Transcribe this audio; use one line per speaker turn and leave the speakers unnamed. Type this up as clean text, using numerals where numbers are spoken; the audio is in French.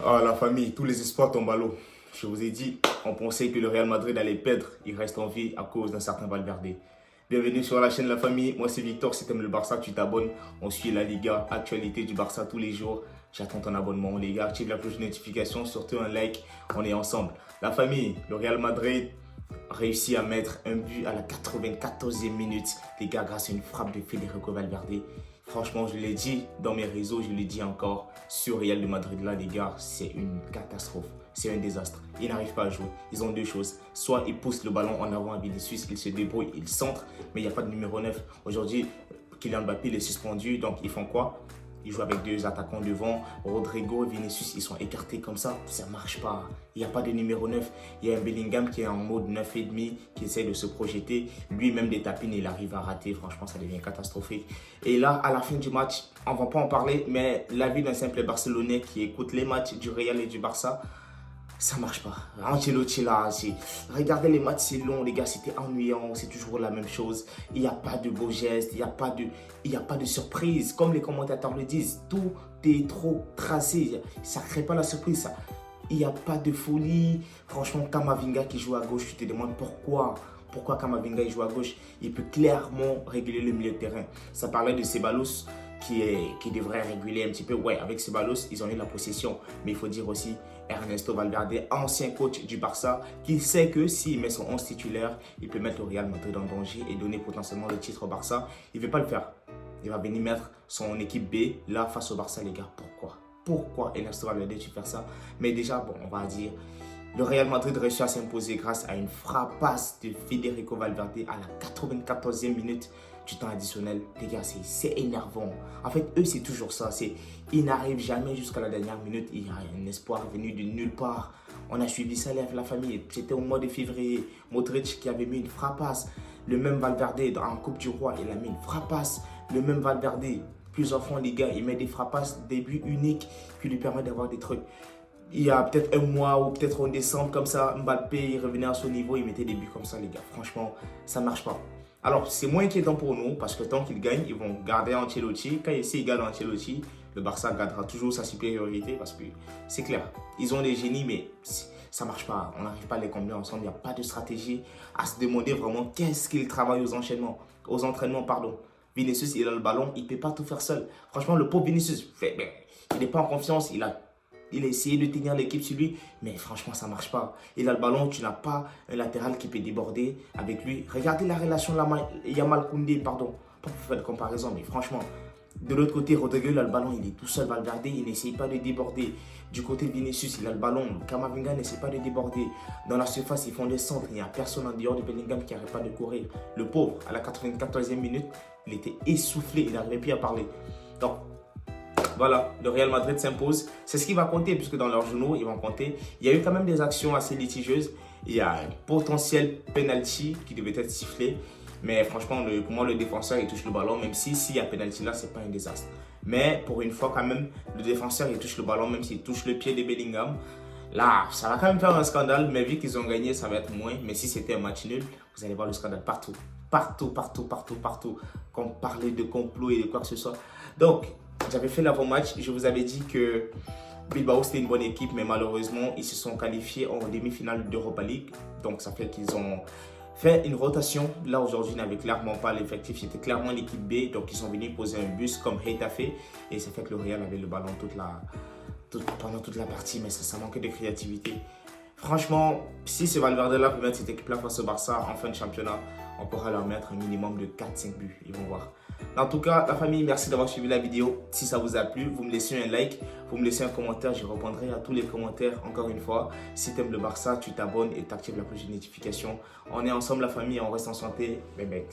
Ah, la famille, tous les espoirs tombent à l'eau. Je vous ai dit, on pensait que le Real Madrid allait perdre. Il reste en vie à cause d'un certain Valverde. Bienvenue sur la chaîne La Famille. Moi, c'est Victor. Si tu aimes le Barça, tu t'abonnes. On suit la Liga, actualité du Barça tous les jours. J'attends ton abonnement, les gars. Active la cloche de notification, surtout un like. On est ensemble. La famille, le Real Madrid réussit à mettre un but à la 94e minute. Les gars, grâce à une frappe de Federico Valverde. Franchement, je l'ai dit dans mes réseaux, je le dis encore, sur Real de Madrid, là, les gars, c'est une catastrophe. C'est un désastre. Ils n'arrivent pas à jouer. Ils ont deux choses. Soit ils poussent le ballon en avant à Vinicius, ils se débrouillent, ils centrent, mais il n'y a pas de numéro 9. Aujourd'hui, Kylian Mbappé est suspendu, donc ils font quoi? Ils jouent avec deux attaquants devant. Rodrigo et Vinicius, ils sont écartés comme ça. Ça ne marche pas. Il n'y a pas de numéro 9. Il y a un Bellingham qui est en mode 9,5, qui essaie de se projeter. Lui-même des tapines, il arrive à rater. Franchement, ça devient catastrophique. Et là, à la fin du match, on ne va pas en parler, mais l'avis d'un simple Barcelonais qui écoute les matchs du Real et du Barça, ça marche pas. Ancelotti là, regardez les matchs, c'est long les gars, c'était ennuyant, c'est toujours la même chose. Il n'y a pas de beaux gestes, il n'y a pas de surprise. Comme les commentateurs le disent, tout est trop tracé. Ça ne crée pas la surprise. Ça. Il n'y a pas de folie. Franchement, Camavinga qui joue à gauche, tu te demandes pourquoi. Pourquoi Camavinga il joue à gauche? Il peut clairement réguler le milieu de terrain. Ça parlait de Ceballos qui devrait réguler un petit peu. Ouais, avec Ceballos, ils ont eu la possession. Mais il faut dire aussi Ernesto Valverde, ancien coach du Barça, qui sait que s'il met son 11 titulaire, il peut mettre le Real Madrid en danger et donner potentiellement le titre au Barça. Il ne veut pas le faire. Il va venir mettre son équipe B là face au Barça, les gars. Pourquoi? Pourquoi Ernesto Valverde tu fais ça? Mais déjà, bon, on va dire, le Real Madrid réussit à s'imposer grâce à une frappasse de Federico Valverde à la 94e minute du temps additionnel. Les gars, c'est énervant. En fait, eux, c'est toujours ça. Ils n'arrivent jamais jusqu'à la dernière minute. Il y a un espoir venu de nulle part. On a suivi ça avec la famille. C'était au mois de février. Modric qui avait mis une frappasse. Le même Valverde en Coupe du Roi, il a mis une frappasse. Le même Valverde, plusieurs fois, les gars, il met des frappasses, des buts uniques qui lui permettent d'avoir des trucs. Il y a peut-être un mois ou peut-être en décembre, comme ça, Mbappé, il revenait à son niveau, il mettait des buts comme ça, les gars. Franchement, ça ne marche pas. Alors, c'est moins inquiétant pour nous parce que tant qu'ils gagnent, ils vont garder Ancelotti. Quand ils gagnent Ancelotti, le Barça gardera toujours sa supériorité parce que c'est clair. Ils ont des génies, mais ça ne marche pas. On n'arrive pas à les combiner ensemble. Il n'y a pas de stratégie à se demander vraiment qu'est-ce qu'ils travaillent aux entraînements. Vinicius, il a le ballon, il ne peut pas tout faire seul. Franchement, le pauvre Vinicius, il n'est pas en confiance. Il a essayé de tenir l'équipe sur lui, mais franchement, ça ne marche pas. Il a le ballon, tu n'as pas un latéral qui peut déborder avec lui. Regardez la relation Yamal Koundé, pardon. Pas pour faire de comparaison, mais franchement, de l'autre côté, Rodrigo, il a le ballon, il est tout seul, Valverde, il n'essaye pas de déborder. Du côté de Vinicius, il a le ballon, Camavinga n'essaie pas de déborder. Dans la surface, ils font des centres, il n'y a personne en dehors de Bellingham qui n'arrête pas de courir. Le pauvre, à la 94e minute, il était essoufflé, il n'arrivait plus à parler. Donc, voilà, le Real Madrid s'impose. C'est ce qui va compter puisque dans leurs journaux, ils vont compter. Il y a eu quand même des actions assez litigieuses. Il y a un potentiel penalty qui devait être sifflé. Mais franchement, pour moi, le défenseur, il touche le ballon. Même s'il y a penalty là, ce n'est pas un désastre. Mais pour une fois, quand même, le défenseur, il touche le ballon, même s'il touche le pied de Bellingham. Là, ça va quand même faire un scandale. Mais vu qu'ils ont gagné, ça va être moins. Mais si c'était un match nul, vous allez voir le scandale partout. Partout. Quand on parlait de complot et de quoi que ce soit. Donc, j'avais fait l'avant-match, je vous avais dit que Bilbao c'était une bonne équipe, mais malheureusement ils se sont qualifiés en demi-finale d'Europa League. Donc ça fait qu'ils ont fait une rotation. Là aujourd'hui ils n'avaient clairement pas l'effectif, c'était clairement l'équipe B. Donc ils sont venus poser un bus comme Getafe. Et ça fait que le Real avait le ballon pendant toute la partie, mais ça manquait de créativité. Franchement, si ce Valverde-là peut mettre cette équipe-là face au Barça en fin de championnat, on pourra leur mettre un minimum de 4-5 buts. Ils vont voir. En tout cas, la famille, merci d'avoir suivi la vidéo. Si ça vous a plu, vous me laissez un like, vous me laissez un commentaire. Je répondrai à tous les commentaires encore une fois. Si tu aimes le Barça, tu t'abonnes et tu actives la cloche de notification. On est ensemble, la famille, on reste en santé. Bye bye.